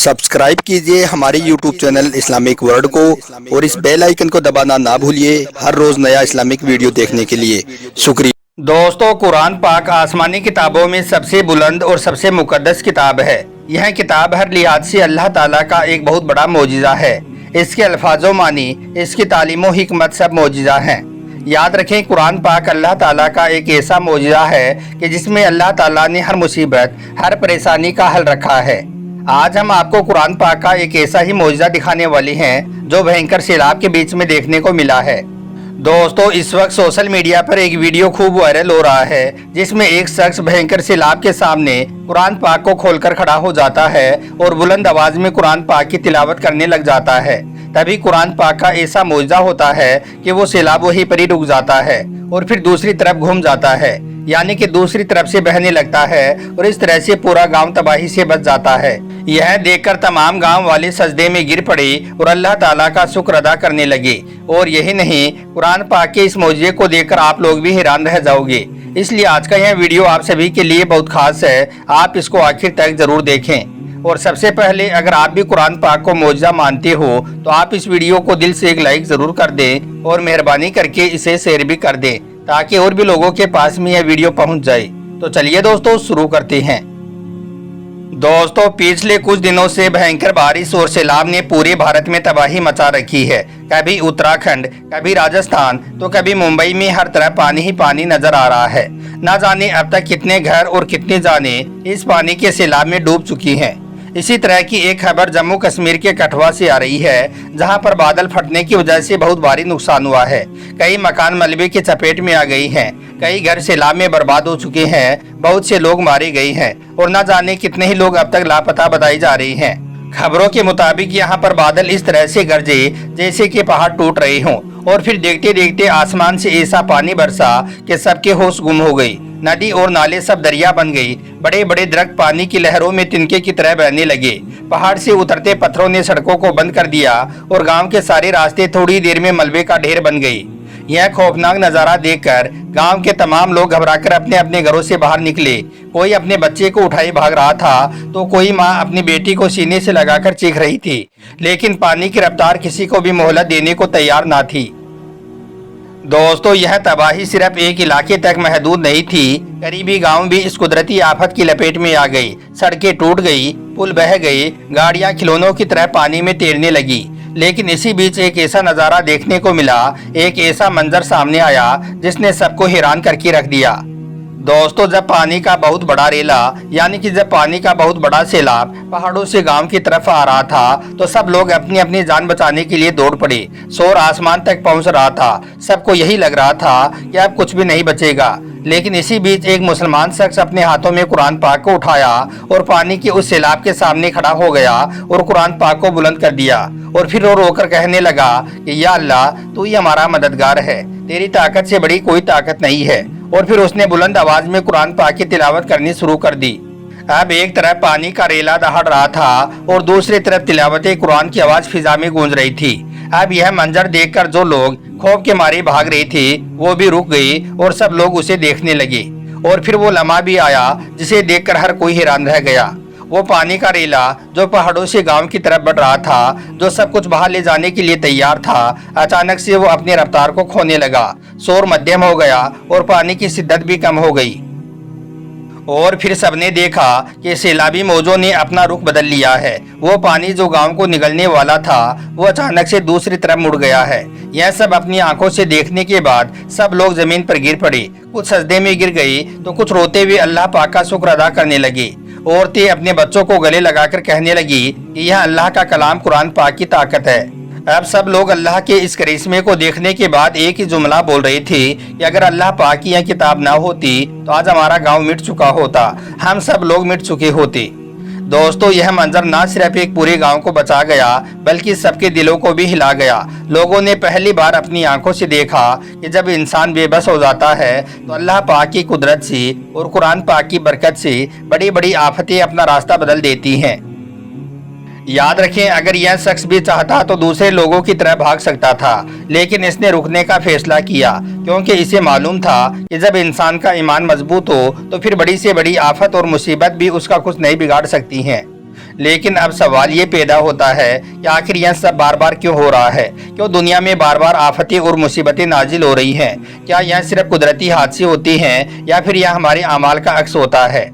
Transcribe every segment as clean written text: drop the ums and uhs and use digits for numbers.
Subscribe कीजिए हमारे YouTube channel Islamic world को और इस बेल आइकन को दबाना ना भूलिए हर रोज नया इस्लामिक वीडियो देखने के लिए। शुक्रिया। दोस्तों, कुरान पाक आसमानी किताबों में सबसे बुलंद और सबसे मुकद्दस किताब है। यह किताब हर लिहाज से अल्लाह ताला का एक बहुत बड़ा मोजिज़ा है। इसके अल्फाजो मानी, इसकी तालीमो हिकमत सब मोजिज़ा हैं। याद रखें, कुरान पाक अल्लाह ताला का एक ऐसा मोजिज़ा है कि जिसमें अल्लाह ताला ने हर मुसीबत, हर परेशानी का हल रखा है। आज हम आपको कुरान पाक का एक ऐसा ही मोजिज़ा दिखाने वाले हैं जो भयंकर सैलाब के बीच में देखने को मिला है। दोस्तों, इस वक्त सोशल मीडिया पर एक वीडियो खूब वायरल हो रहा है जिसमें एक शख्स भयंकर सैलाब के सामने कुरान पाक को खोलकर खड़ा हो जाता है और बुलंद आवाज में कुरान पाक की तिलावत करने लग जाता है। तभी कुरान पाक का ऐसा मोजिज़ा होता है कि वो सैलाब वहीं पर ही रुक जाता है और फिर दूसरी तरफ घूम जाता है, यानी कि दूसरी तरफ से बहने लगता है और इस तरह से पूरा गांव तबाही से बच जाता है। यह देखकर तमाम गांव वाले सजदे में गिर पड़े और अल्लाह ताला का शुक्र अदा करने लगे। और यही नहीं, कुरान पाक के इस मौजूद को देखकर आप लोग भी हैरान रह जाओगे। इसलिए आज का यह वीडियो आप सभी के लिए बहुत खास है, आप इसको आखिर तक जरूर देखें। और सबसे पहले, अगर आप भी कुरान पाक को मौजूदा मानते हो तो आप इस वीडियो को दिल से एक लाइक जरूर कर दें और मेहरबानी करके इसे शेयर भी कर दें ताकि और भी लोगों के पास में यह वीडियो पहुंच जाए। तो चलिए दोस्तों, शुरू करते हैं। दोस्तों, पिछले कुछ दिनों से भयंकर बारिश और सैलाब ने पूरे भारत में तबाही मचा रखी है। कभी उत्तराखंड, कभी राजस्थान, तो कभी मुंबई में हर तरफ पानी ही पानी नजर आ रहा है। न जाने अब तक कितने घर और कितनी जानें इस पानी के सैलाब में डूब चुकी हैं। इसी तरह की एक खबर जम्मू कश्मीर के कठुआ से आ रही है, जहां पर बादल फटने की वजह से बहुत भारी नुकसान हुआ है। कई मकान मलबे की चपेट में आ गई हैं, कई घर सैलाब में बर्बाद हो चुके हैं, बहुत से लोग मारे गए हैं और न जाने कितने ही लोग अब तक लापता बताई जा रही हैं। खबरों के मुताबिक यहाँ पर बादल इस तरह से गरजे जैसे कि पहाड़ टूट रहे हों और फिर देखते देखते आसमान से ऐसा पानी बरसा कि सबके होश गुम हो गई। नदी और नाले सब दरिया बन गई। बड़े बड़े दरख्त पानी की लहरों में तिनके की तरह बहने लगे। पहाड़ से उतरते पत्थरों ने सड़कों को बंद कर दिया और गांव के सारे रास्ते थोड़ी देर में मलबे का ढेर बन गई। यह खौफनाक नजारा देखकर गांव के तमाम लोग घबराकर अपने अपने घरों से बाहर निकले। कोई अपने बच्चे को उठाए भाग रहा था तो कोई माँ अपनी बेटी को सीने से लगाकर चीख रही थी, लेकिन पानी की रफ्तार किसी को भी मोहलत देने को तैयार ना थी। दोस्तों, यह तबाही सिर्फ एक इलाके तक महदूद नहीं थी, करीबी गांव भी इस कुदरती आफत की लपेट में आ गई। सड़कें टूट गई, पुल बह गए, गाड़ियां खिलौनों की तरह पानी में तैरने लगी। लेकिन इसी बीच एक ऐसा नज़ारा देखने को मिला, एक ऐसा मंजर सामने आया जिसने सबको हैरान करके रख दिया। दोस्तों, जब पानी का बहुत बड़ा रेला, यानी कि जब पानी का बहुत बड़ा सैलाब पहाड़ों से गांव की तरफ आ रहा था तो सब लोग अपनी अपनी जान बचाने के लिए दौड़ पड़े। शोर आसमान तक पहुंच रहा था। सबको यही लग रहा था कि अब कुछ भी नहीं बचेगा। लेकिन इसी बीच एक मुसलमान शख्स अपने हाथों में कुरान पाक को उठाया और पानी के उस सैलाब के सामने खड़ा हो गया और कुरान पाक को बुलंद कर दिया और फिर रो रोकर कहने लगा कि या अल्लाह, तू ही हमारा मददगार है, तेरी ताकत से बड़ी कोई ताकत नहीं है। और फिर उसने बुलंद आवाज में कुरान पाक की तिलावत करनी शुरू कर दी। अब एक तरफ पानी का रेला दहाड़ रहा था और दूसरी तरफ तिलावत कुरान की आवाज फिजा में गूंज रही थी। अब यह मंजर देखकर जो लोग खौफ के मारे भाग रहे थे वो भी रुक गए और सब लोग उसे देखने लगे। और फिर वो लम्हा भी आया जिसे देखकर हर कोई हैरान रह गया। वो पानी का रेला जो पहाड़ों से गांव की तरफ बढ़ रहा था, जो सब कुछ बाहर ले जाने के लिए तैयार था, अचानक से वो अपनी रफ्तार को खोने लगा। शोर मध्यम हो गया और पानी की शिद्दत भी कम हो गई। और फिर सबने देखा कि सैलाबी मौजों ने अपना रुख बदल लिया है। वो पानी जो गांव को निगलने वाला था वो अचानक से दूसरी तरफ मुड़ गया है। यह सब अपनी आंखों से देखने के बाद सब लोग जमीन पर गिर पड़े। कुछ सजदे में गिर गई तो कुछ रोते हुए अल्लाह पाक का शुक्र अदा करने लगे। औरतें अपने बच्चों को गले लगाकर कहने लगी कि यह अल्लाह का कलाम कुरान पाक की ताकत है। अब सब लोग अल्लाह के इस करिश्मे को देखने के बाद एक ही जुमला बोल रहे थे कि अगर अल्लाह पाक की यह किताब ना होती तो आज हमारा गांव मिट चुका होता, हम सब लोग मिट चुके होते। दोस्तों, यह मंजर ना सिर्फ एक पूरे गांव को बचा गया बल्कि सबके दिलों को भी हिला गया। लोगों ने पहली बार अपनी आंखों से देखा कि जब इंसान बेबस हो जाता है तो अल्लाह पाक की कुदरत से और कुरान पाक की बरकत से बड़ी बड़ी आफतें अपना रास्ता बदल देती हैं। याद रखें, अगर यह शख्स भी चाहता तो दूसरे लोगों की तरह भाग सकता था, लेकिन इसने रुकने का फैसला किया क्योंकि इसे मालूम था कि जब इंसान का ईमान मजबूत हो तो फिर बड़ी से बड़ी आफत और मुसीबत भी उसका कुछ नहीं बिगाड़ सकती हैं। لیکن اب سوال یہ پیدا ہوتا ہے کہ آخر یہ سب بار بار کیوں ہو رہا ہے؟ کیوں دنیا میں بار بار آفتیں اور مصیبتیں نازل ہو رہی ہیں؟ کیا یہ صرف قدرتی حادثے ہوتی ہیں یا پھر یہ ہمارے اعمال کا عکس ہوتا ہے؟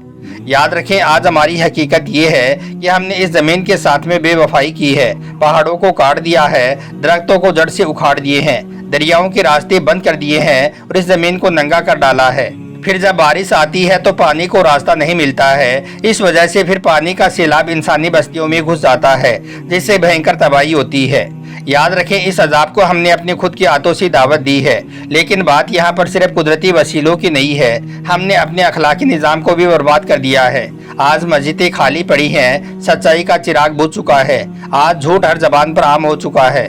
یاد رکھیں، آج ہماری حقیقت یہ ہے کہ ہم نے اس زمین کے ساتھ میں بے وفائی کی ہے، پہاڑوں کو کاٹ دیا ہے، درختوں کو جڑ سے اکھاڑ دیے ہیں، دریاؤں کے راستے بند کر دیے ہیں اور اس زمین کو ننگا کر ڈالا ہے۔ پھر جب بارش آتی ہے تو پانی کو راستہ نہیں ملتا ہے، اس وجہ سے پھر پانی کا سیلاب انسانی بستیوں میں گھس جاتا ہے، جس سے بھینکر تباہی ہوتی ہے۔ یاد رکھیں، اس عذاب کو ہم نے اپنے خود کے ہاتھوں سے دعوت دی ہے، لیکن بات یہاں پر صرف قدرتی وسیلوں کی نہیں ہے، ہم نے اپنے اخلاقی نظام کو بھی برباد کر دیا ہے۔ آج مسجدیں خالی پڑی ہیں، سچائی کا چراغ بجھ چکا ہے، آج جھوٹ ہر زبان پر عام ہو چکا ہے۔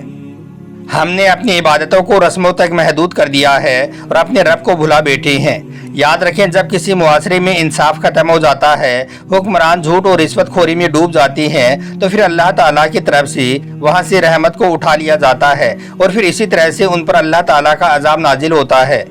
ہم نے اپنی عبادتوں کو رسموں تک محدود کر دیا ہے اور اپنے رب کو بھلا بیٹھے ہیں۔ یاد رکھیں، جب کسی معاشرے میں انصاف ختم ہو جاتا ہے، حکمران جھوٹ اور رشوت خوری میں ڈوب جاتی ہیں، تو پھر اللہ تعالیٰ کی طرف سے وہاں سے رحمت کو اٹھا لیا جاتا ہے اور پھر اسی طرح سے ان پر اللہ تعالیٰ کا عذاب نازل ہوتا ہے۔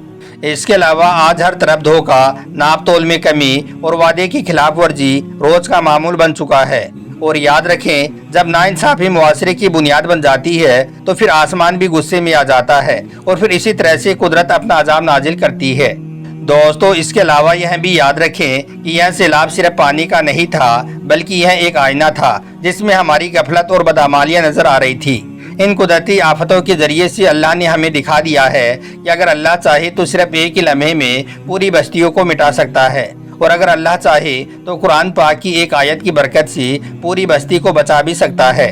اس کے علاوہ آج ہر طرف دھوکہ، ناپ تول میں کمی اور وعدے کی خلاف ورزی روز کا معمول بن چکا ہے۔ اور یاد رکھیں، جب ناانصافی معاشرے کی بنیاد بن جاتی ہے تو پھر آسمان بھی غصے میں آ جاتا ہے اور پھر اسی طرح سے قدرت اپنا عذاب نازل کرتی ہے۔ دوستو، اس کے علاوہ یہ بھی یاد رکھیں کہ یہ سیلاب صرف پانی کا نہیں تھا، بلکہ یہ ایک آئینہ تھا جس میں ہماری غفلت اور بدعمالیاں نظر آ رہی تھی۔ ان قدرتی آفتوں کے ذریعے سے اللہ نے ہمیں دکھا دیا ہے کہ اگر اللہ چاہے تو صرف ایک ہی لمحے میں پوری بستیوں کو مٹا سکتا ہے، اور اگر اللہ چاہے تو قرآن پاک کی ایک آیت کی برکت سے پوری بستی کو بچا بھی سکتا ہے۔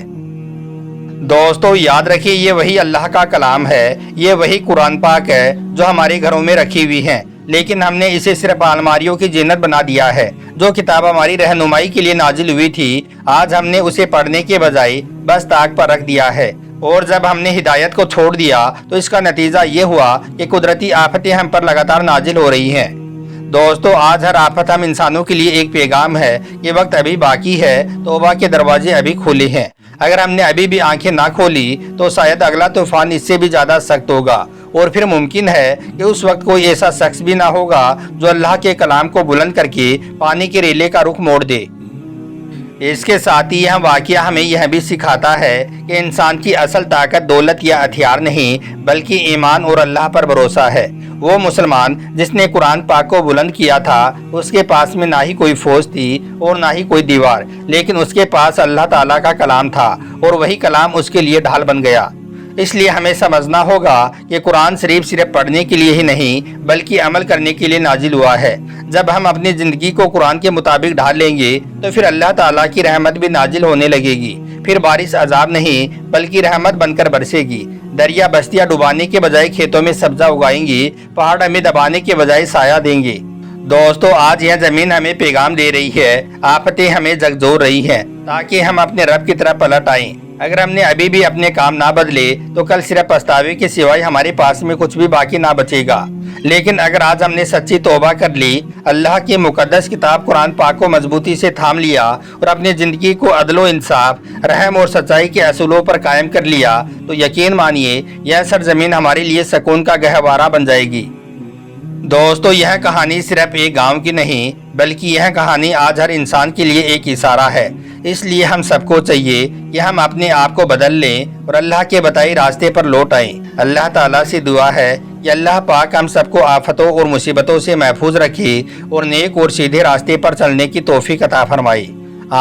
دوستو، یاد رکھیے، یہ وہی اللہ کا کلام ہے، یہ وہی قرآن پاک ہے جو ہمارے گھروں میں رکھی ہوئی ہے، لیکن ہم نے اسے صرف الماریوں کی زینت بنا دیا ہے۔ جو کتاب ہماری رہنمائی کے لیے نازل ہوئی تھی، آج ہم نے اسے پڑھنے کے بجائے بس طاق پر رکھ دیا ہے، اور جب ہم نے ہدایت کو چھوڑ دیا تو اس کا نتیجہ یہ ہوا کہ قدرتی آفتیں ہم پر لگاتار نازل ہو رہی ہیں۔ دوستو، آج ہر آفت ہم انسانوں کے لیے ایک پیغام ہے کہ وقت ابھی باقی ہے، توبہ کے دروازے ابھی کھلے ہیں۔ اگر ہم نے ابھی بھی آنکھیں نہ کھولی تو شاید اگلا طوفان اس سے بھی زیادہ سخت ہوگا، اور پھر ممکن ہے کہ اس وقت کوئی ایسا شخص بھی نہ ہوگا جو اللہ کے کلام کو بلند کر کے پانی کے ریلے کا رخ موڑ دے۔ اس کے ساتھ ہی یہ واقعہ ہمیں یہ بھی سکھاتا ہے کہ انسان کی اصل طاقت دولت یا ہتھیار نہیں، بلکہ ایمان اور اللہ پر بھروسہ ہے۔ وہ مسلمان جس نے قرآن پاک کو بلند کیا تھا، اس کے پاس میں نہ ہی کوئی فوج تھی اور نہ ہی کوئی دیوار، لیکن اس کے پاس اللہ تعالیٰ کا کلام تھا، اور وہی کلام اس کے لیے ڈھال بن گیا۔ اس لیے ہمیں سمجھنا ہوگا کہ قرآن صرف پڑھنے کے لیے ہی نہیں، بلکہ عمل کرنے کے لیے نازل ہوا ہے۔ جب ہم اپنی زندگی کو قرآن کے مطابق ڈھال لیں گے تو پھر اللہ تعالیٰ کی رحمت بھی نازل ہونے لگے گی۔ پھر بارش عذاب نہیں بلکہ رحمت بن کر برسے گی، دریا بستیاں ڈبانے کے بجائے کھیتوں میں سبزہ اگائیں گی، پہاڑ ہمیں دبانے کے بجائے سایہ دیں گے۔ دوستو، آج یہ زمین ہمیں پیغام دے رہی ہے، آفتیں ہمیں جھکجھور رہی ہیں تاکہ ہم اپنے رب کی طرف پلٹ آئیں۔ اگر ہم نے ابھی بھی اپنے کام نہ بدلے تو کل صرف پچھتاوے کے سوائے ہمارے پاس میں کچھ بھی باقی نہ بچے گا۔ لیکن اگر آج ہم نے سچی توبہ کر لی، اللہ کی مقدس کتاب قرآن پاک کو مضبوطی سے تھام لیا اور اپنی زندگی کو عدل و انصاف، رحم اور سچائی کے اصولوں پر قائم کر لیا، تو یقین مانیے یہ سرزمین ہمارے لیے سکون کا گہوارہ بن جائے گی۔ دوستو، یہ کہانی صرف ایک گاؤں کی نہیں، بلکہ یہ کہانی آج ہر انسان کے لیے ایک اشارہ ہے۔ اس لیے ہم سب کو چاہیے کہ ہم اپنے آپ کو بدل لیں اور اللہ کے بتائے راستے پر لوٹ آئیں۔ اللہ تعالیٰ سے دعا ہے کہ اللہ پاک ہم سب کو آفتوں اور مصیبتوں سے محفوظ رکھے اور نیک اور سیدھے راستے پر چلنے کی توفیق عطا فرمائے۔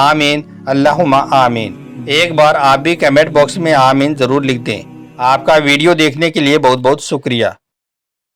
آمین، اللہم آمین۔ ایک بار آپ بھی کمنٹ باکس میں آمین ضرور لکھ دیں۔ آپ کا ویڈیو دیکھنے کے لیے بہت بہت شکریہ۔